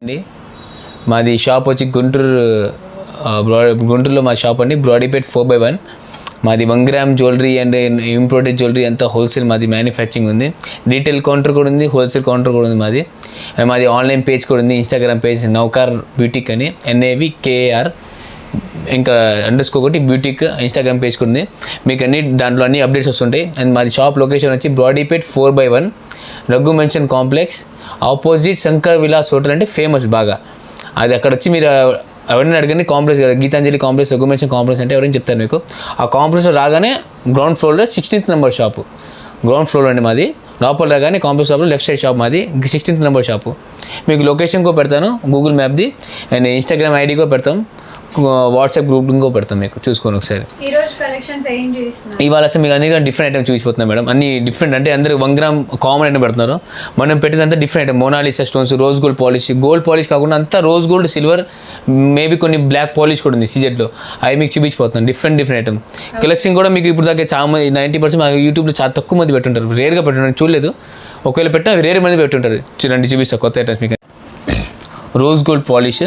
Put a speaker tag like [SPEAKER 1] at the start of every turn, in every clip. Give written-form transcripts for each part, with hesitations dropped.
[SPEAKER 1] అండి మాది షాప్ వచ్చి గుంటూరులో మా షాప్ అండి. బ్రాడీపేట్ 4/1. మాది 1 gram jewellery and imported jewellery అంతా హోల్సేల్ మాది మ్యానుఫ్యాక్చరింగ్ ఉంది. రీటైల్ కౌంటర్ కూడా ఉంది, హోల్సేల్ కౌంటర్ కూడా ఉంది మాది. మాది ఆన్లైన్ పేజ్ కూడా ఉంది, ఇన్స్టాగ్రామ్ పేజ్ నౌకార్ బ్యూటిక్ అని NAVKAR ఇంకా _ బ్యూటిక్ ఇన్స్టాగ్రామ్ పేజ్ కూడా ఉంది. మీకు దాంట్లో అన్ని అప్డేట్స్ వస్తుంటాయి. అండ్ మాది షాప్ లొకేషన్ వచ్చి Brodipet 4/1 Raghu mansion complex opposite Shankar Vilas hotel అంటే ఫేమస్ బాగా. అది అక్కడ వచ్చి మీరు ఎవరైనా అడగండి, complex Geetanjali complex Raghu mansion complex అంటే ఎవరైనా చెప్తారు మీకు. ఆ కాంప్లెక్స్లో రాగానే గ్రౌండ్ ఫ్లోర్లో 16th number shop, ground floor అండి మాది. లోపల రాగానే కాంప్లెక్స్ షాప్లో లెఫ్ట్ సైడ్ షాప్ మాది, 16th నెంబర్ షాపు. మీకు లొకేషన్ కూడా పెడతాను, గూగుల్ మ్యాప్ది అండ్ ఇన్స్టాగ్రామ్ ఐడి కూడా పెడతాం, వాట్సాప్ గ్రూప్ ఇంకో పెడతాం, మీకు చూసుకోండి ఒకసారి. ఇవాళ అసలు మీకు అన్ని డిఫరెంట్ ఐటమ్ చూసిపోతున్నాం మేడం. అన్ని డిఫరెంట్ అంటే అందరూ 1 గ్రామ్ కామన్ ఐటమ్ పెడుతున్నారు. మనం పెట్టేదంతా different item. Mona Lisa stones, rose gold polish, gold polish కాకుండా అంతా రోజ్ గోల్డ్, సిల్వర్, మేబీ కొన్ని బ్లాక్ పాలిష్ కూడా ఉంది సీజెట్లో. అవి మీకు చూపించిపోతున్నాను డిఫరెంట్ ఐటమ్ కలెక్షన్ కూడా. మీకు ఇప్పుడు దాకా చాలా మంది 90% మా యూట్యూబ్లో చాలా తక్కువ మంది పెట్టుంటారు, రేర్గా పెట్టుంటారు, చూడలేదు. ఒకవేళ పెట్టినా వేరే మంది పెట్టుంటారు. చూడండి చూపిస్తా కొత్త ఐటమ్స్ మీకు. రోజ్ గోల్డ్ పాలిష్,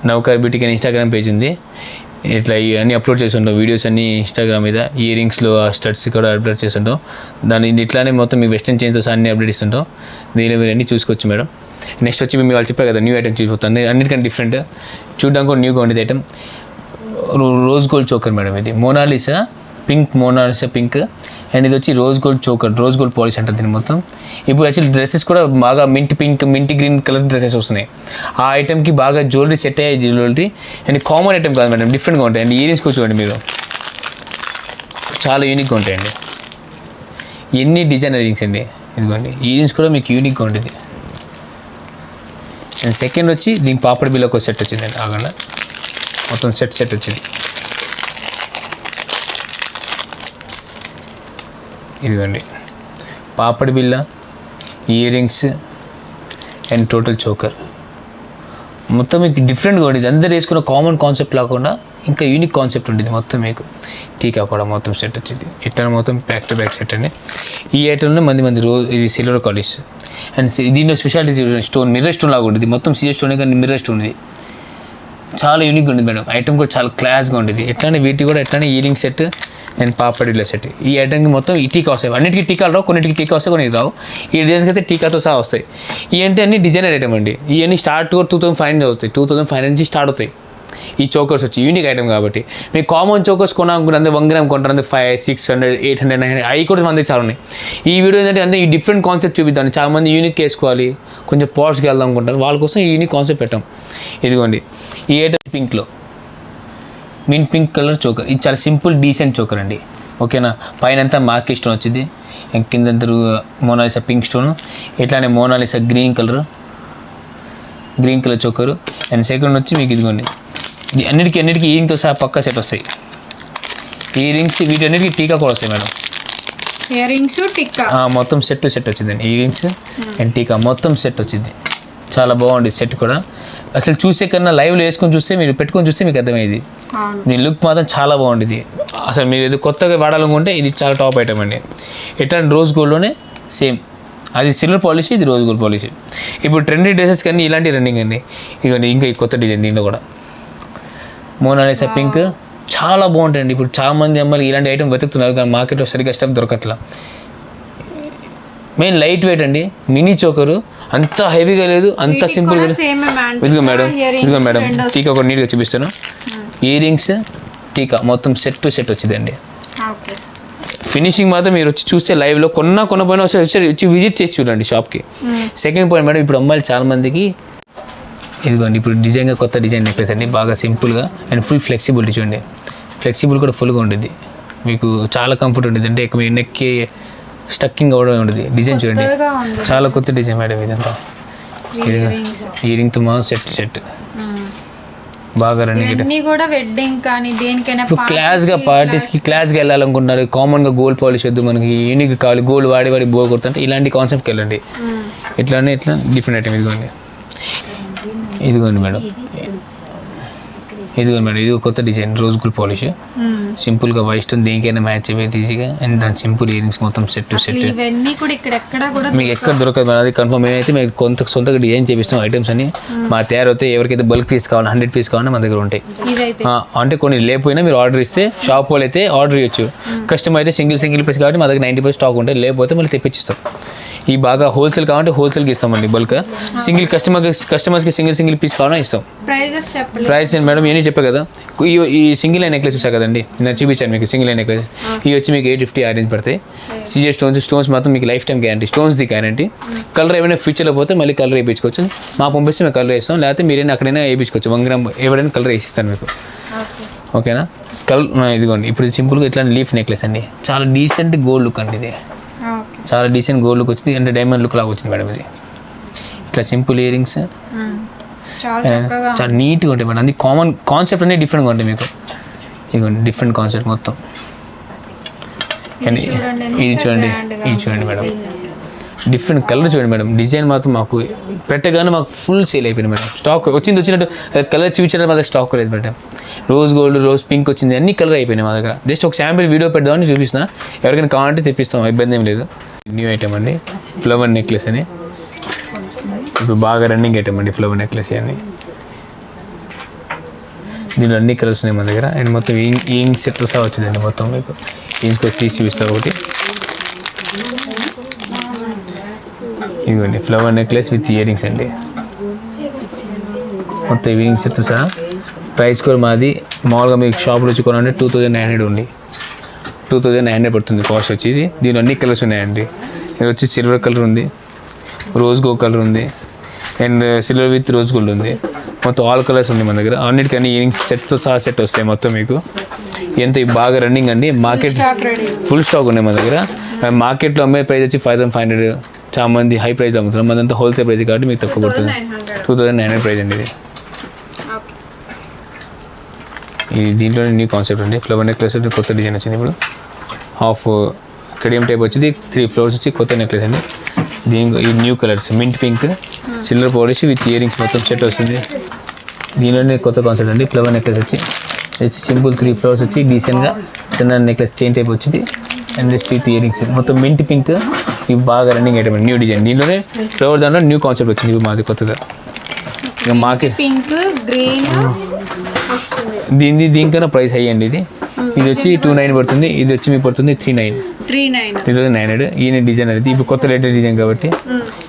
[SPEAKER 1] నౌకార్ బ్యూటిక్ అని ఇన్స్టాగ్రామ్ పేజ్ ఉంది. ఇట్లా ఇవన్నీ అప్లోడ్ చేస్తుంటాం వీడియోస్ అన్నీ ఇన్స్టాగ్రామ్ మీద. ఇయర్ రింగ్స్లో స్టడ్స్ కూడా అప్లోడ్ చేస్తుంటాం. దాని ఇట్లానే మొత్తం మీకు వెస్టర్న్ చైన్తో అన్ని అప్డేట్ ఇస్తుంటాం. దీనిలో మీరు అన్నీ చూసుకోవచ్చు మేడం. నెక్స్ట్ వచ్చి మేము వాళ్ళు చెప్పారు కదా న్యూ ఐటమ్ చూసిపోతాను, అన్నిటికంటే డిఫరెంట్ చూడడానికి కూడా న్యూగా ఉండేది item. Rose gold choker madam. ఇది మోనాలిసా పింక్ అండ్ ఇది వచ్చి rose gold choker, rose gold polish అంటారు దీన్ని మొత్తం. ఇప్పుడు యాక్చువల్లీ డ్రెస్సెస్ కూడా బాగా మింట్ గ్రీన్ కలర్ డ్రెస్సెస్ వస్తున్నాయి. ఆ ఐటమ్కి బాగా జ్యువెలరీ సెట్ అయ్యే జ్యువెలరీ అండ్ కామన్ ఐటమ్ కాదు మేడం, డిఫరెంట్గా ఉంటాయి. అండ్ ఇయర్ రింగ్స్ కూడా చూడండి మీరు, చాలా యూనిక్గా ఉంటాయండి. ఎన్ని డిజైన్ ఇయర్ రింగ్స్ అండి, ఇదిగోండి ఇయర్ రింగ్స్ కూడా మీకు యూనిక్గా ఉంటుంది. అండ్ సెకండ్ వచ్చి దీనికి పాపడి బిల్ ఒక సెట్ వచ్చిందండి, ఆగండి మొత్తం సెట్ వచ్చింది. ఇదిగోండి పాపడి బిల్ల, ear rings and total choker మొత్తం మీకు డిఫరెంట్గా ఉండేది. అందరు వేసుకున్న కామన్ కాన్సెప్ట్ లేకుండా ఇంకా యూనిక్ కాన్సెప్ట్ ఉండేది మొత్తం. మీకు టీకా కూడా మొత్తం సెట్ వచ్చింది. ఇట్లా మొత్తం బ్యాక్ టు బ్యాక్ సెట్ అండి. ఈ ఐటమ్లో మంది ఇది సిల్వర్ కాలిష్ అండ్ దీనిలో స్పెషాలిటీ స్టోన్, మిర్రర్ స్టోన్ లాగా ఉంటుంది మొత్తం. సీజర్ స్టోన్ కానీ మిర్రర్ స్టోన్ ఉంది, చాలా యూనిక్గా ఉండేది మేడం. ఐటమ్ కూడా చాలా క్లాస్గా ఉండేది. ఎట్లానే వీటి కూడా ఎట్లానే ఇయర్ రింగ్ సెట్ అండ్ పాపడిలో సెట్. ఈ ఐటమ్కి మొత్తం ఈ టీకా వస్తాయి. అన్నిటికీ టీకాలు రావు, కొన్నిటికి టీకా వస్తాయి, కొన్నిటికి రావు. ఈ డిజైన్స్కి అయితే టీకాతో సహా వస్తాయి. ఇవన్నీ అన్ని డిజైనర్ ఐటమ్ అండి. ఇవన్నీ స్టార్ట్ 2500 అవుతాయి, 2500 నుంచి స్టార్ట్ అవుతాయి. ఈ చోకర్స్ వచ్చి యూనిక్ ఐటమ్ కాబట్టి. మీకు కామన్ చోకర్స్ కొనాలనుకుంటే అందరూ 1 గ్రామ్ కొంటారు, అందరూ 500, 600, 800, 900 అవి కూడా మంది చాలా ఉన్నాయి. ఈ వీడియో ఏంటంటే అంటే ఈ డిఫరెంట్ కాన్సెప్ట్ చూపిద్దాం. చాలా మంది యూనిక్ వేసుకోవాలి, కొంచెం పాట్స్కి వెళ్దాం అనుకుంటారు, వాళ్ళ కోసం ఈ యూనిక్ కాన్సెప్ట్ పెట్టాం. ఇదిగోండి ఈ ఐటమ్ పింక్లో మింట్ పింక్ కలర్ చోకర్. ఇది చాలా సింపుల్ డీసెంట్ చోకర్ అండి, ఓకేనా. పైన అంతా మార్కే స్టోన్ వచ్చింది, కిందంతా మోనాలిసా పింక్ స్టోన్, ఇట్లానే మోనాలిసా గ్రీన్ కలర్ చోకరు. అండ్ సెకండ్ వచ్చి మీకు ఇదిగోండి అన్నిటికీ ఇయరింగ్తో సహా పక్కా సెట్ వస్తాయి. ఇయర్ రింగ్స్ వీటన్నిటికీ టీకా కూడా వస్తాయి మేడం.
[SPEAKER 2] ఇయర్ రింగ్స్ టీకా
[SPEAKER 1] మొత్తం సెట్ వచ్చిందండి. ఇయర్ రింగ్స్ అండ్ టీకా మొత్తం సెట్ వచ్చింది. చాలా బాగుంది సెట్ కూడా. అసలు చూసే కన్నా లైవ్లో వేసుకొని చూస్తే, మీరు పెట్టుకొని చూస్తే మీకు అర్థమయ్యేది. దీని లుక్ మాత్రం చాలా బాగుంటుంది. అసలు మీరు ఇది కొత్తగా వాడాలనుకుంటే ఇది చాలా టాప్ ఐటమ్ అండి. ఎట్లా రోజ్ గోల్డ్లోనే సేమ్, అది సిల్వర్ పాలిష్, ఇది రోజ్ గోల్డ్ పాలిష్. ఇప్పుడు ట్రెండీ డ్రెస్సెస్ కానీ ఇలాంటి రన్నింగ్ అండి. ఇదిగోండి ఇంకా ఈ కొత్త డిజైన్ దీంట్లో కూడా మోనాలిసా పింక్ చాలా బాగుంటాయండి. ఇప్పుడు చాలా మంది అమ్మాయిలు ఇలాంటి ఐటమ్ వెతుకుతున్నారు, కానీ మార్కెట్లో సరిగ్గా స్టఫ్ దొరకట్లా. మెయిన్ లైట్ వెయిట్ అండి, మినీ చోకరు, అంత హెవీగా లేదు, అంత సింపుల్గా. ఇదిగో మేడం టీకా ఒక నీట్గా చూపిస్తాను. ఇయర్ రింగ్స్ టీకా మొత్తం సెట్ వచ్చిందండి. ఫినిషింగ్ మాత్రం మీరు వచ్చి చూస్తే లైవ్లో కొనపోయినా వచ్చి విజిట్ చేసి చూడండి షాప్కి. సెకండ్ పాయింట్ మేడం, ఇప్పుడు అమ్మాయిలు చాలా మందికి ఇదిగోండి ఇప్పుడు డిజైన్గా కొత్త డిజైన్ నెక్లెస్ అండి, బాగా సింపుల్గా అండ్ ఫుల్ ఫ్లెక్సిబిలిటీ చూడండి. ఫ్లెక్సిబుల్ కూడా ఫుల్గా ఉంటుంది, మీకు చాలా కంఫర్ట్ ఉంటుంది. అంటే మీ నెక్కి స్టక్కింగ్ కూడా ఉంటుంది. డిజైన్ చూడండి చాలా కొత్త డిజైన్ మేడం ఇదంతా. ఇయర్ రింగ్తో మా సెట్ బాగా క్లాస్గా పార్టీస్కి క్లాస్గా వెళ్ళాలనుకుంటున్నారు, కామన్గా గోల్డ్ పాలిష్ వద్దు, మనకి యూనిక్ కావాలి, గోల్డ్ వాడి బోర్ కొడుతుంటే ఇలాంటి కాన్సెప్ట్కి వెళ్ళండి. ఇట్లా డిఫరెంట్ ఐటమ్. ఇదిగోండి మేడం, ఇదిగో మేడం, ఇది కొత్త డిజైన్ రోజ్ గోల్డ్ పాలిష్. సింపుల్గా వైట్ స్టోన్ దేనికైనా మ్యాచ్ అయ్యేది ఈజీగా. అండ్ దాని సింపుల్ ఇయరింగ్స్ మొత్తం సెట్ టు సెట్.
[SPEAKER 2] ఇవన్నీ కూడా ఇక్కడ ఎక్కడ కూడా
[SPEAKER 1] మీకు ఎక్కడ దొరకదు మేడం, అది కన్ఫర్మ్. మేమైతే మేము సొంతగా డిజైన్ చేపిస్తాం ఐటమ్స్ అని. మా తయారైతే ఎవరికైతే బల్క్ పీస్ కావాలి 100 పీస్ కావాలని మన దగ్గర ఉంటాయి.
[SPEAKER 2] ఇదైతే
[SPEAKER 1] అంటే కొన్ని లేకపోయినా మీరు ఆర్డర్ ఇస్తే షాప్ వాళ్ళు అయితే ఆర్డర్ ఇవ్వచ్చు. కస్టమర్ అయితే సింగిల్ పీస్ కాబట్టి మా దగ్గర 90% స్టాక్ ఉంటాయి. లేకపోతే మళ్ళీ తెప్పించిస్తాం. ఈ బాగా హోల్సేల్ కావాలంటే హోల్సేల్కి ఇస్తామండి బల్క్. సింగిల్ కస్టమర్స్కి సింగిల్ పీస్ కావాలని ఇస్తాం.
[SPEAKER 2] ప్రైజెస్ చెప్పలేదు.
[SPEAKER 1] ప్రైస్ మేడం ఇవన్నీ చెప్పా కదా. ఈ సింగిల్ లైన్ నెక్లెస్ చూసా కదండి, నేను చూపించాను మీకు సింగిల్ లైన్ నెక్లెస్. ఇవి వచ్చి మీకు 850 ఆరెంజ్ పడతాయి. సీజే స్టోన్స్ మాత్రం మీకు లైఫ్ టైం గ్యారంటీ. స్టోన్స్ది గ్యారంటీ. కలర్ ఏమైనా ఫ్యూచర్లో పోతే మళ్ళీ కలర్ వేయించుకోవచ్చు. మా పంపిస్తే మేము కలర్ వేస్తాం. లేకపోతే మీరైనా అక్కడైనా వేయించుకోవచ్చు. 1 గ్రామ్ ఎవరైనా కలర్ వేసిస్తాను మీకు. ఓకేనా. ఇదిగోండి ఇప్పుడు సింపుల్గా ఇట్లాంటి లీఫ్ నెక్లెస్ అండి. చాలా డీసెంట్ గోల్డ్ లుక్ అండి ఇది. చాలా డీసెంట్ గోల్డ్ లుక్ వచ్చింది. అంటే డైమండ్ లుక్ లాగా వచ్చింది మేడం ఇది. ఇట్లా సింపుల్ ఇయరింగ్స్ చాలా నీట్గా ఉంటాయి మేడం. అది కాన్సెప్ట్ అనేది డిఫరెంట్గా ఉంటాయి మీకు. ఇదిగోండి డిఫరెంట్ కాన్సెప్ట్ మొత్తం. కానీ ఇది చూడండి మేడం, డిఫరెంట్ కలర్ చూడండి మేడం. డిజైన్ మాత్రం మాకు పెట్టగానే మాకు ఫుల్ సేల్ అయిపోయింది మేడం. స్టాక్ వచ్చినట్టు కలర్ చూపించడం మా దగ్గర స్టాక్ లేదు madam. Rose gold, rose pink వచ్చింది, అన్ని కలర్ అయిపోయినాయి మా దగ్గర. జస్ట్ ఒక శాంపిల్ వీడియో పెడదామని చూపిస్తున్నా. ఎవరికైనా కావాలంటే తెప్పిస్తాం, ఇబ్బంది ఏం లేదు. న్యూ ఐటమ్ అండి ఫ్లవర్ నెక్లెస్ అని. ఇప్పుడు బాగా రన్నింగ్ ఐటమ్ అండి ఫ్లవర్ నెక్లెస్ అని. దీనిలో అన్ని కలర్స్ ఉన్నాయి మా దగ్గర. అండ్ మొత్తం ఇయరింగ్ సెట్ సహా వచ్చిందండి మొత్తం మీకు. ఇయరింగ్స్ తీసి చూపిస్తా ఒకటి. ఇదిగోండి ఫ్లవర్ నెక్లెస్ విత్ ఇయరింగ్స్ అండి. మొత్తం ఇయరింగ్స్ సెట్ సహా. ప్రైస్ కూడా మాది మామూలుగా మీకు షాప్లో వచ్చి కొనాలంటే 2900 ఉంది. 2900 పడుతుంది కాస్ట్ వచ్చి. దీనిలో అన్ని కలర్స్ ఉన్నాయండి. ఇది వచ్చి సిల్వర్ కలర్ ఉంది, రోజ్ గోల్డ్ కలర్ ఉంది, and silver with rose gold ఉంది. మొత్తం ఆల్ కలర్స్ ఉంది మన దగ్గర. అన్నిటికన్నీ ఇయరింగ్స్ సెట్తో సహా సెట్ వస్తాయి మొత్తం మీకు. ఎంత బాగా రన్నింగ్ అండి. మార్కెట్ ఫుల్ స్టాక్ ఉన్నాయి మన దగ్గర. మార్కెట్లో అమ్మే ప్రైస్ వచ్చి 5500. చాలా మంది హై ప్రైస్ అమ్ముతున్నారు. మనంతా హోల్సేల్ ప్రైస్ కాబట్టి మీకు తక్కువ పడుతుంది. 2900 ప్రైస్ అండి ఇది. దీంట్లోనే న్యూ కాన్సెప్ట్ అండి. ఫ్లవర్ నెక్లెస్ కొత్త డిజైన్ వచ్చింది. ఇప్పుడు హాఫ్ కడియం టైప్ వచ్చింది, 3 ఫ్లవర్స్ వచ్చి కొత్త నెక్లెస్ అండి. ఈ new colours mint pink, silver polish with earrings మొత్తం సెట్ వస్తుంది. దీనిలోనే కొత్త కాన్సెప్ట్ అండి. ఫ్లవర్ నెక్లెస్ వచ్చి సింపుల్ 3 ఫ్లవర్స్ వచ్చి డీసెంట్గా చిన్న నెక్లెస్ చైన్ టైప్ వచ్చింది. అండ్ విత్ ఇయరింగ్స్ మొత్తం మింట్ పింక్. ఇవి బాగా రన్నింగ్ ఐటమ్ న్యూ డిజైన్. దీనిలోనే ఫ్లవర్ దాంట్లో న్యూ కాన్సెప్ట్ వచ్చింది ఇప్పుడు మాది కొత్తగా. ఇక మార్కెట్
[SPEAKER 2] పింక్ గ్రీన్
[SPEAKER 1] దీనికన్నా ప్రైస్ హై అండి. ఇది వచ్చి 29 పడుతుంది. ఇది వచ్చి మీకు పడుతుంది 3900. ఈయన డిజైన్ అనేది ఇప్పుడు కొత్త లేటెస్ట్ డిజైన్ కాబట్టి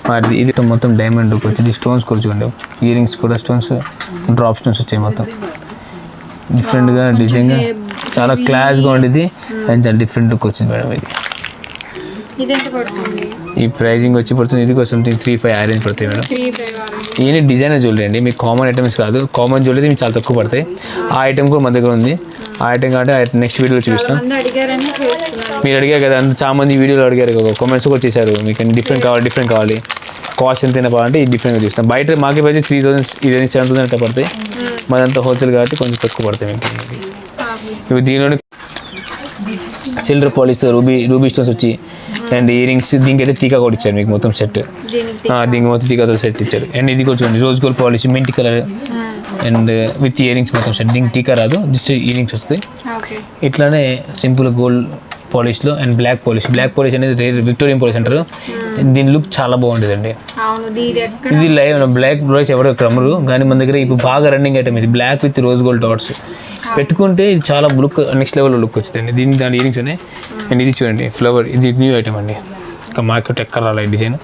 [SPEAKER 1] మరి ఇది మొత్తం డైమండ్ లుక్ వచ్చింది. స్టోన్స్ కూడా చూడండి, ఇయరింగ్స్ కూడా స్టోన్స్, డ్రాప్ స్టోన్స్ వచ్చాయి మొత్తం డిఫరెంట్గా డిజైన్గా. చాలా క్లాస్గా ఉండేది అండ్ చాలా డిఫరెంట్ లుక్ వచ్చింది మేడం ఇది. ఈ ప్రైజింగ్ వచ్చి పడుతుంది. ఇది కోసం 35 ఆరెంజ్ పడతాయి మేడం. ఈయన డిజైనర్ జ్యువెలరీ అండి. మీకు కామన్ ఐటమ్స్ కాదు. కామన్ జ్యువెలరీ మీకు చాలా తక్కువ పడతాయి. ఆ ఐటమ్ కూడా మన దగ్గర ఉంది. ఆ ఐటమ్ కాబట్టి నెక్స్ట్ వీడియోలో చూపిస్తాం. మీరు అడిగారు కదా, చాలా మంది వీడియోలో అడిగారు కదా, కామెంట్స్ కూడా చేశారు మీకు డిఫరెంట్ కావాలి కాస్ట్ ఎంత అయినా ఇది డిఫరెంట్గా చూస్తాం. బయట మార్కెట్ వచ్చి 3000, ఇది 7000 అట్లా పడతాయి. మాదంతా హోల్సేల్ కాబట్టి కొంచెం తక్కువ పడతాయి మీకు. ఇప్పుడు దీనిలోనే సిల్వర్ పాలిష్ రూబీ స్టోన్స్ వచ్చి అండ్ ఇయరింగ్స్. దీనికి అయితే టీకా కూడా ఇచ్చారు మీకు మొత్తం సెట్. దీనికి మొత్తం టీకాతో సెట్ ఇచ్చారు. అండ్ ఇది కూడా చూడండి rose gold polish mint colour and with earrings మొత్తం సెట్. దీనికి టీకా రాదు, జస్ట్ ఇయరింగ్స్ వస్తాయి. ఇట్లానే సింపుల్ గోల్డ్ పాలిష్లో అండ్ బ్లాక్ పాలిష్ అనేది రేర్ విక్టోరియన్ పాలిష్ అంటారు. దీని లుక్ చాలా బాగుంటుందండి. ఇది లైవ్ బ్లాక్ పాలిష్ ఎవరో క్రమరు కానీ మన దగ్గర ఇప్పుడు బాగా రన్నింగ్ ఐటమ్ ఇది. Black with rose gold dots పెట్టుకుంటే ఇది చాలా లుక్ నెక్స్ట్ లెవెల్లో లుక్ వచ్చిందండి. దాని ఇయరింగ్స్ ఉన్నాయి. అండ్ ఇది చూడండి ఫ్లవర్, ఇది న్యూ ఐటమ్ అండి. ఇంకా మార్కెట్ ఎక్కడ రాలేదు డిజైన్,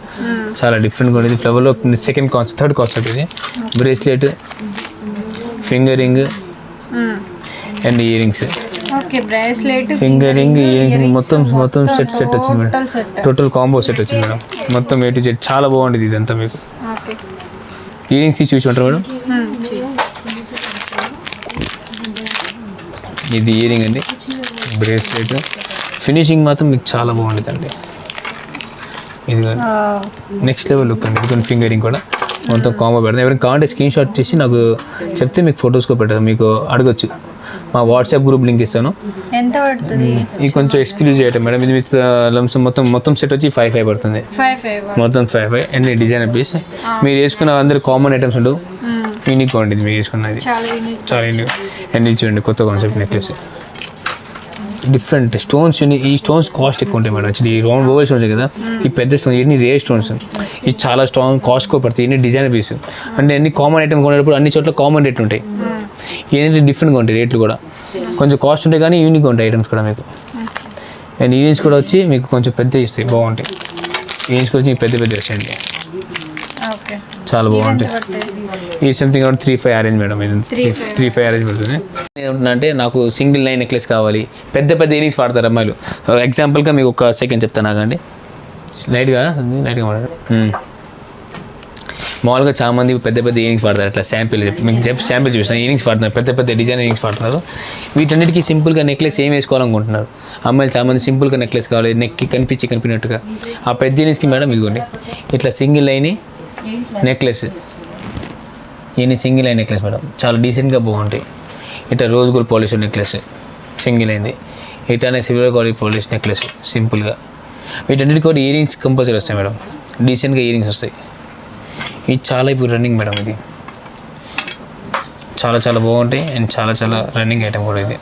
[SPEAKER 1] చాలా డిఫరెంట్గా ఉండేది. ఫ్లవర్లో థర్డ్ కాన్సెప్ట్ ఇది. Bracelet, finger ring and earrings. Finger ring, earrings మొత్తం సెట్ వచ్చింది మేడం. టోటల్ కాంబో సెట్ వచ్చింది మేడం. మొత్తం A to Z చాలా బాగుండేది ఇదంతా మీకు. ఇయరింగ్స్ తీసి చూసుకుంటారు మేడం. ఇది ఇయరింగ్ అండి, బ్రేస్లెట్. ఫినిషింగ్ మాత్రం మీకు చాలా బాగుండేది అండి. ఇది నెక్స్ట్ లెవెల్ లుక్ అండి. ఇది ఫింగరింగ్ కూడా మొత్తం కాంబో పెడతాం. ఎవరైనా కావాలంటే స్క్రీన్ షాట్ చేసి నాకు చెప్తే మీకు ఫొటోస్ కూడా పెట్టాను. మీకు అడగచ్చు, మా వాట్సాప్ గ్రూప్ లింక్ ఇస్తాను.
[SPEAKER 2] ఎంత పడుతుంది?
[SPEAKER 1] ఇది కొంచెం ఎక్స్క్లూజివ్ ఐటమ్ మేడం. ఇది విత్ లంప్స్ మొత్తం సెట్ వచ్చి 55 పడుతుంది. మొత్తం 55 అండ్ డిజైనర్ పీస్. మీరు వేసుకున్న అందరు కామన్ ఐటమ్స్ ఉండవు. యూనిక్ ఉంటుంది మీరు వేసుకున్నది,
[SPEAKER 2] చాలా యూనిక్.
[SPEAKER 1] చాలా యూనిక్. అండ్ ఇది చూడండి కొత్త కాన్సెప్ట్ నెక్లెస్, డిఫరెంట్ స్టోన్స్. ఈ స్టోన్స్ కాస్ట్ ఎక్కువ ఉంటాయి మేడం. యాక్చువల్లీ ఈ రౌండ్ ఓవల్ స్టోన్స్ కదా, ఈ పెద్ద స్టోన్స్ ఇవన్నీ రేర్ స్టోన్స్, ఇవి చాలా స్ట్రాంగ్ కాస్ట్ ఎక్కువ పడతాయి. ఇవన్నీ డిజైనర్ పీస్ అంటే అన్ని కామన్ ఐటమ్ కొనేటప్పుడు అన్ని చోట్ల కామన్ రేట్లు ఉంటాయి, ఏంటంటే డిఫరెంట్గా ఉంటాయి రేట్లు కూడా, కొంచెం కాస్ట్ ఉంటాయి కానీ యూనిక్గా ఉంటాయి ఐటమ్స్ కూడా మీకు. అండ్ ఇయరింగ్స్ కూడా వచ్చి మీకు కొంచెం పెద్ద ఇస్తాయి, బాగుంటాయి. ఇయరింగ్స్ కూడా వచ్చి మీకు పెద్ద పెద్ద వస్తాయండి,
[SPEAKER 2] ఓకే.
[SPEAKER 1] చాలా బాగుంటాయి. ఈ సంథింగ్ అరౌండ్ 3-5 అరేంజ్ మేడం, ఇది 3-5 అరేంజ్ పడుతుంది. ఏమంటున్నా నాకు సింగిల్ లైన్ నెక్లెస్ కావాలి, పెద్ద పెద్ద ఇయరింగ్స్ వాడతారు అమ్మాయిలు. ఎగ్జాంపుల్గా మీకు ఒక సెకండ్ చెప్తాను ఆగండి, లైట్గా మామూలుగా చాలా మంది పెద్ద పెద్ద ఇయరింగ్స్ వాడతారు. అట్లా శాంపిల్ మీకు శాంపిల్ చూపిస్తాను. ఇయరింగ్స్ వాడుతున్నారు, పెద్ద పెద్ద డిజైన్ ఇయరింగ్స్ వాడుతున్నారు. వీటన్నిటికీ సింపుల్గా నెక్లెస్ ఏం వేసుకోవాలనుకుంటున్నారు అమ్మాయిలు చాలా మంది, సింపుల్గా నెక్లెస్ కావాలి, నెక్కి కనిపించినట్టుగా. ఆ పెద్ద ఇయరింగ్స్కి మేడం ఇదిగోండి ఇట్లా సింగిల్ లైన్ నెక్లెస్, ఇవన్నీ సింగిల్ లైన్ నెక్లెస్ మేడం, చాలా డీసెంట్గా బాగుంటాయి. ఇట్లా rose gold polish necklace single అయింది, ఇట్లానే సిల్వర్ గోల్డ్ పాలిష్ నెక్లెస్ సింపుల్గా. వీటన్నిటికి కూడా ఇయరింగ్స్ కంపల్సరీ వస్తాయి మేడం, డీసెంట్గా ఇయరింగ్స్ వస్తాయి. ఇది చాలా ఇప్పుడు రన్నింగ్ మేడం, ఇది చాలా చాలా బాగుంటాయి అండ్ చాలా చాలా రన్నింగ్ ఐటమ్ కూడా ఇది.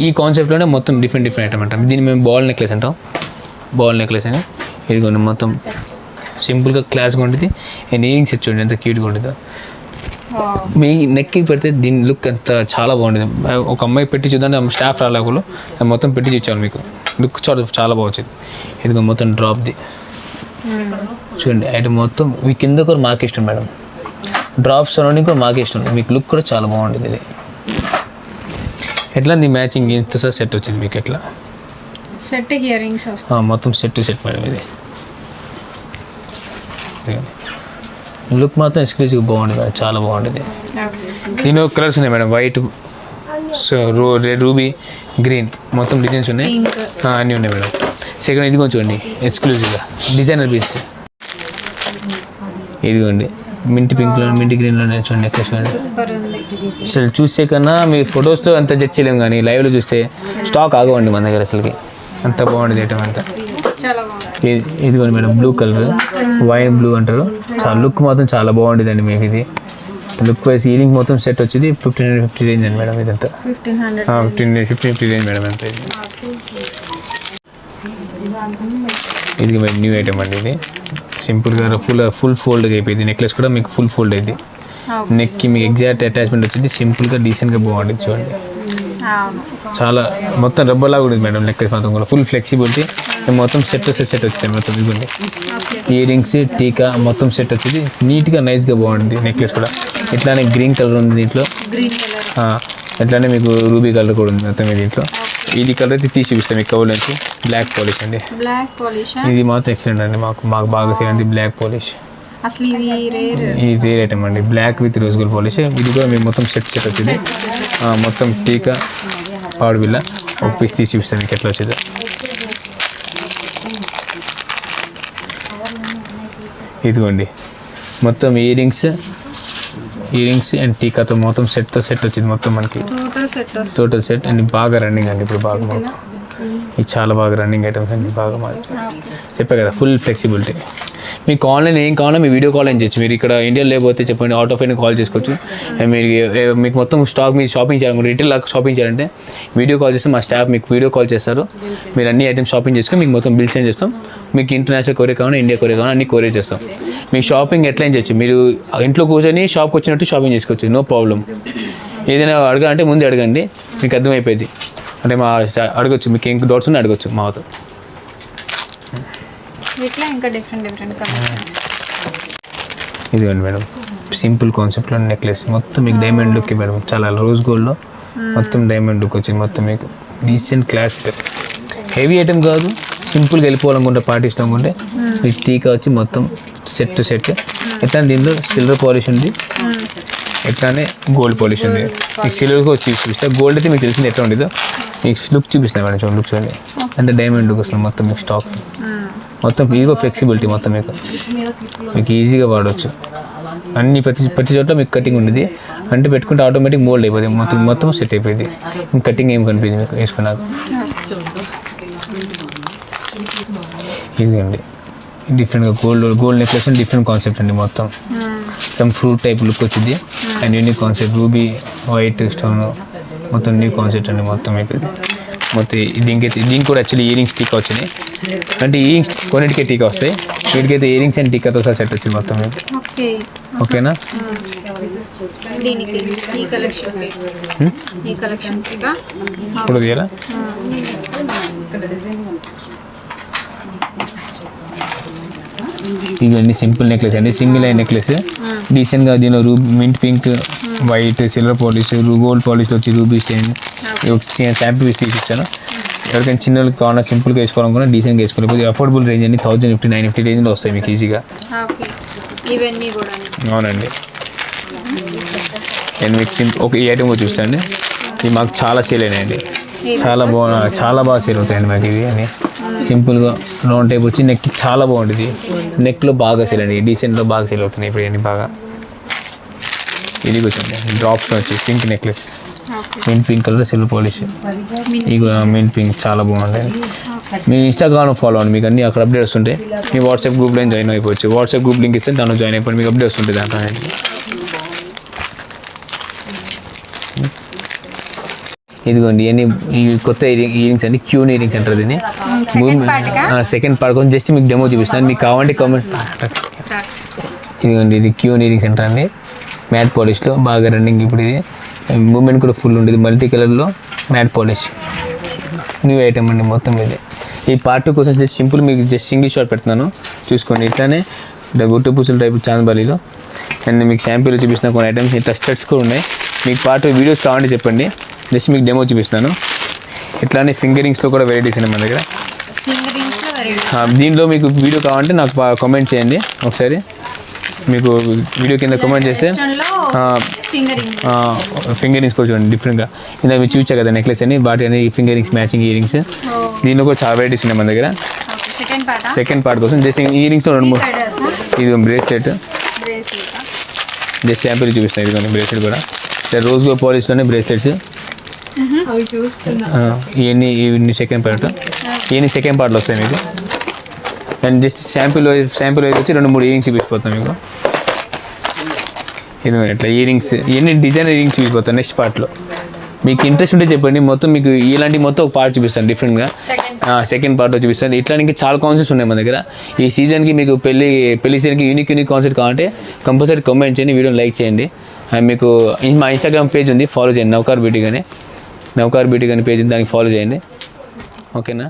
[SPEAKER 1] ఈ కాన్సెప్ట్లోనే మొత్తం డిఫరెంట్ ఐటమ్ అంటాం. దీన్ని మేము బాల్ నెక్లెస్ అంటాం, బాల్ నెక్లెస్ అని. ఇదిగోండి మొత్తం సింపుల్గా క్లాస్గా ఉంటుంది అండ్ ఇయరింగ్స్ చూడండి ఎంత క్యూట్గా ఉంటుందో. మీ నెక్కి పెడితే దీని లుక్ అంత చాలా బాగుంటుంది. ఒక అమ్మాయి పెట్టి చూద్దాం, స్టాఫ్ రాలేకులు మొత్తం పెట్టి చూచాను, మీకు లుక్ చాలా బాగుంది. ఇదిగో మొత్తం డ్రాప్ది చూడండి ఐటమ్ మొత్తం. మీ కింద కూడా మాకు ఇష్టం మేడం, డ్రాప్ సరౌండింగ్ కూడా మాకు ఇష్టం. మీకు లుక్ కూడా చాలా బాగుంటుంది. ఇది ఎట్లా నీ మ్యాచింగ్ ఎంత సార్ సెట్ వచ్చింది మీకు, ఎట్లా
[SPEAKER 2] సెట్ ఇయరింగ్స్ వస్తాయి
[SPEAKER 1] మొత్తం సెట్ మేడం. ఇది లుక్ మాత్రం ఎక్స్క్లూజివ్ బాగుంటుంది మేడం, చాలా బాగుంటుంది. దీనిలో కలర్స్ ఉన్నాయి madam, white, red, ruby, green, మొత్తం డిజైన్స్ ఉన్నాయి, అన్నీ ఉన్నాయి మేడం. సెకండ్ ఇది కొంచెం చూడండి ఎక్స్క్లూజివ్గా డిజైనర్ పీస్, ఇదిగోండి మింట్ పింక్లో మింట్ గ్రీన్లో చూడండి నెక్లెస్. అసలు చూసే కన్నా మీ ఫొటోస్తో అంత జడ్జ్ చేయలేము, కానీ లైవ్లో చూస్తే స్టాక్ ఆగవండి మన దగ్గర అసలుకి, అంత బాగుంటుంది ఐటమ్ అంతా. ఇదిగోండి madam blue colour, wine blue అంటారు, చాలా లుక్ మాత్రం చాలా బాగుంటుందండి మీకు. ఇది లుక్ వైజ్ ఇయరింగ్ మొత్తం సెట్ వచ్చేది 1550 రేంజ్ అండి మేడం. ఇదంతా 1550 రేంజ్ మేడం అంతా. ఇది న్యూ ఐటమ్ అండి, ఇది సింపుల్గా ఫుల్ ఫోల్డ్ అయిపోయింది. నెక్లెస్ కూడా మీకు ఫుల్ ఫోల్డ్ అయింది, నెక్కి మీకు ఎగ్జాక్ట్ అటాచ్మెంట్ వచ్చింది, సింపుల్గా డీసెంట్గా బాగుంటుంది చూడండి. చాలా మొత్తం రబ్బర్లాగా ఉంటుంది మేడం నెక్లెస్ మొత్తం కూడా, ఫుల్ ఫ్లెక్సిబిలిటీ, మొత్తం సెట్ వచ్చింది మొత్తం. ఇదిగోండి ఇయరింగ్స్, టీకా మొత్తం సెట్ వచ్చింది, నీట్గా నైస్గా బాగుంటుంది. నెక్లెస్ కూడా ఇట్లానే గ్రీన్ కలర్ ఉంది దీంట్లో, ఎట్లానే మీకు రూబీ కలర్ కూడా ఉంది మొత్తం దీంట్లో. ఇది కలర్ అయితే తీసి చూపిస్తాం మీకు కవర్ నుంచి. బ్లాక్ పాలిష్ అండి, ఇది మాత్రం ఎక్సలెంట్ అండి, మాకు బాగా సేయండి బ్లాక్ పాలిష్. ఇది రేర్ ఐటమ్ అండి, black with rose gold polish. ఇది కూడా మీకు మొత్తం సెట్ వచ్చింది, మొత్తం టీకా పాడు బిల్ల. ఒక పీస్ తీసి చూపిస్తాను మీకు ఎట్లా వచ్చిందో. ఇదిగోండి మొత్తం ఇయరింగ్స్ అండ్ టీకాతో మొత్తం సెట్ వచ్చింది మొత్తం మనకి, టోటల్ సెట్. అండ్ బాగా రన్నింగ్ అండి ఇప్పుడు, బాగా మాకు ఇది చాలా బాగా రన్నింగ్ ఐటమ్స్ అండి, బాగా మాకు చెప్పా కదా ఫుల్ ఫ్లెక్సిబిలిటీ. మీకు ఆన్లైన్ ఏం కావాలో మీ వీడియో కాల్ ఏం చేయొచ్చు. మీరు ఇక్కడ ఇండియా లేకపోతే చెప్పండి, అవుట్ ఆఫ్ అయినా కాల్ చేసుకోవచ్చు. మీకు మొత్తం స్టాక్ మీరు షాపింగ్ చేయాలనుకుంటే, రిటైల్ షాపింగ్ చేయాలంటే వీడియో కాల్ చేస్తే మా స్టాఫ్ మీకు వీడియో కాల్ చేస్తారు. మీరు అన్ని ఐటమ్స్ షాపింగ్ చేసుకొని మీకు మొత్తం బిల్ సెండ్ చేస్తాం. మీకు ఇంటర్నేషనల్ కొరియర్ కావాలా, ఇండియా కొరియర్ కావాలా, అన్ని కొరియర్ చేస్తాం. మీ షాపింగ్ ఎట్లా చేయొచ్చు, మీరు ఇంట్లో కూర్చొని షాప్కి వచ్చినట్టు షాపింగ్ చేసుకోవచ్చు, నో ప్రాబ్లం. ఏదైనా అడగాలంటే ముందే అడగండి, మీకు అర్థమైపోయింది. అంటే మా అడగచ్చు, మీకు ఇంక డౌట్స్ ఉన్నా అడగచ్చు మాతో. ఇదిగోండి మేడం సింపుల్ కాన్సెప్ట్లో నెక్లెస్, మొత్తం మీకు డైమండ్ లుక్ మేడం, చాలా రోజ్ గోల్డ్లో మొత్తం డైమండ్ లుక్ వచ్చింది. మొత్తం మీకు డీసెంట్ క్లాస్, హెవీ ఐటమ్ కాదు, సింపుల్గా వెళ్ళిపోవాలనుకుంటే పార్టీ ఇష్టం అనుకుంటే మీకు టీకా వచ్చి మొత్తం సెట్ ఎట్లా దీనిలో సిల్వర్ పాలిష్ ఉంది, ఎట్లానే గోల్డ్ పాలిష్ ఉంది. మీకు సిల్వర్గా వచ్చి చూపిస్తా, గోల్డ్ అయితే మీకు తెలిసింది ఎట్లా ఉండేదో మీకు లుక్ చూపిస్తాను మేడం. చూడండి లుక్ చూడండి, అంటే డైమండ్ లుక్ వస్తుంది మొత్తం మీకు స్టాక్, మొత్తం ఇదిగో ఫ్లెక్సిబిలిటీ మొత్తం మీకు ఈజీగా వాడవచ్చు. అన్ని ప్రతి చోట్ల మీకు కటింగ్ ఉండేది, అంటే పెట్టుకుంటే ఆటోమేటిక్ మోల్డ్ అయిపోతుంది, మొత్తం సెట్ అయిపోయింది. కటింగ్ ఏం కనిపించింది మీకు వేసుకున్నాక. ఇదిగండి డిఫరెంట్గా గోల్డ్ నెక్లెస్ డిఫరెంట్ కాన్సెప్ట్ అండి మొత్తం. సమ్ ఫ్రూట్ టైప్ లుక్ వచ్చింది and unique concept ruby white stone మొత్తం న్యూ కాన్సెప్ట్ అండి మొత్తం మీకు ఇది. మొత్తం దీనికి కూడా యాక్చువల్లీ ఇయరింగ్స్ టీకా వచ్చినాయి అంటే ఇయరింగ్స్ కొన్నిటికే టీకా వస్తాయి వీటికైతే ఇయరింగ్స్ అండ్ టీకాతో సహా సెట్ వచ్చింది మొత్తం మీకు
[SPEAKER 2] ఓకే
[SPEAKER 1] ఓకేనా
[SPEAKER 2] దీనికి ఈ కలెక్షన్
[SPEAKER 1] ఇప్పుడు తీయాలా ఇవన్నీ సింపుల్ నెక్లెస్ అండి సింగిల్ ఐ నెక్లెస్ డీసెంట్గా దీనిలో mint pink white silver polish gold polish వచ్చి రూబీ స్టైన్ శాంపుల్ పీస్ తీసిచ్చాను ఎవరికైనా చిన్న కావాలన్నా సింపుల్గా వేసుకోవాలనుకున్నా డీసెంట్గా వేసుకోవాలి అఫోర్డబుల్ రేంజ్ అండి 1050 950 రేంజ్లో వస్తాయి మీకు ఈజీగా
[SPEAKER 2] ఇవన్నీ కూడా
[SPEAKER 1] అవునండి నేను మీకు ఒక ఈ ఐటమ్ కూడా చూస్తాను ఇవి మాకు చాలా సేల్ అయినాయండి చాలా బాగా సేల్ అవుతాయండి మాకు ఇవి అని సింపుల్గా రౌండ్ టైప్ వచ్చి నెక్కి చాలా బాగుంటుంది నెక్లో బాగా సేల్ అండి డీసెంట్లో బాగా సేల్ అవుతున్నాయి ఇప్పుడు ఇవన్నీ బాగా ఇది వచ్చింది డ్రాప్స్ వచ్చి pink necklace mint pink colour silver polish ఇది మింట్ పింక్ చాలా బాగుంటుంది మీ ఇన్స్టాగ్రామ్ ఫాలో అవ్వండి మీకు అన్ని అక్కడ అప్డేట్స్ ఉంటాయి మీ వాట్సాప్ గ్రూప్లో జాయిన్ అయిపోవచ్చు వాట్సాప్ గ్రూప్ లింక్ ఇస్తే దాంట్లో జాయిన్ అయిపోయి మీకు అప్డేట్స్ ఉంటాయి దాంట్లో ఇదిగోండి ఇవన్నీ ఈ కొత్త ఇయరింగ్స్ అండి క్యూన్ ఇయరింగ్స్ అంటారు దీన్ని సెకండ్ పార్ట్ కొంచెం జస్ట్ మీకు డెమో చూపిస్తాను మీకు కావాలంటే కామెంట్ ఇదిగోండి ఇది క్యూన్ ఇయరింగ్స్ అంటారండి మ్యాట్ పాలిష్లో బాగా రన్నింగ్ ఇప్పుడు ఇది మూమెంట్ కూడా ఫుల్ ఉంటుంది మల్టీ కలర్లో మ్యాట్ పాలిష్ న్యూ ఐటమ్ అండి మొత్తం ఇది ఈ పార్ట్ కోసం జస్ట్ సింపుల్ మీకు జస్ట్ సింగిల్ షాట్ పెడుతున్నాను చూసుకోండి ఇట్లానే గుట్టు పూసల టైప్ చాందబాలిలో అండ్ మీకు శాంపిల్ చూపిస్తున్న కొన్ని ఐటమ్స్ ఇట్లా స్టడ్స్ కూడా ఉన్నాయి మీకు పార్ట్ వీడియోస్ కావాలంటే చెప్పండి జస్ట్ మీకు డెమో చూపిస్తాను ఇట్లానే ఫింగరింగ్స్లో కూడా వెరైటీస్ ఉన్నాయి మన దగ్గర దీనిలో మీకు వీడియో కావాలంటే నాకు కామెంట్ చేయండి ఒకసారి మీకు వీడియో కింద కామెంట్ చేస్తే ఫింగరింగ్స్ కూడా చూడండి డిఫరెంట్గా ఇలా మీరు చూచా కదా నెక్లెస్ అని వాటి అనేది ఫింగరింగ్స్ మ్యాచింగ్ ఇయరింగ్స్ దీనిలో కూడా చాలా వెరైటీస్ ఉన్నాయి మన దగ్గర సెకండ్ పార్ట్ కోసం జస్ట్ ఇయరింగ్స్లో 2-3 ఇది బ్రేస్లెట్ జస్ట్ శాంపిల్ చూపిస్తాను ఇది బ్రేస్లెట్ కూడా రోజ్ గోల్డ్ పాలిష్లోనే బ్రేస్లెట్స్ ఇవన్నీ సెకండ్ పార్ట్ ఇవన్నీ సెకండ్ పార్ట్లో వస్తాయి మీకు అండ్ జస్ట్ శాంపిల్ వచ్చి 2-3 ఇయరింగ్స్ చూపిస్తాం మీకు ఇది ఇట్లా ఇయరింగ్స్ ఇవన్నీ డిజైన్ ఇయరింగ్స్ చూపిస్తాను నెక్స్ట్ పార్ట్లో మీకు ఇంట్రెస్ట్ ఉంటే చెప్పండి మొత్తం మీకు ఇలాంటి మొత్తం ఒక పార్ట్ చూపిస్తాను డిఫరెంట్గా సెకండ్ పార్ట్లో చూపిస్తాను ఇట్లాంటి చాలా కాన్సెప్ట్స్ ఉన్నాయి మన దగ్గర ఈ సీజన్కి మీకు పెళ్లి సీజన్కి యూనిక్ కాన్సెప్ట్ కావాలంటే కంపల్సరీ కామెంట్ చేయండి వీడియోని లైక్ చేయండి అండ్ మీకు మా ఇన్స్టాగ్రామ్ పేజ్ ఉంది ఫాలో చేయండి నౌకార్ బ్యూటీ కానీ పేజ్ ఉంది దానికి ఫాలో చేయండి ఓకేనా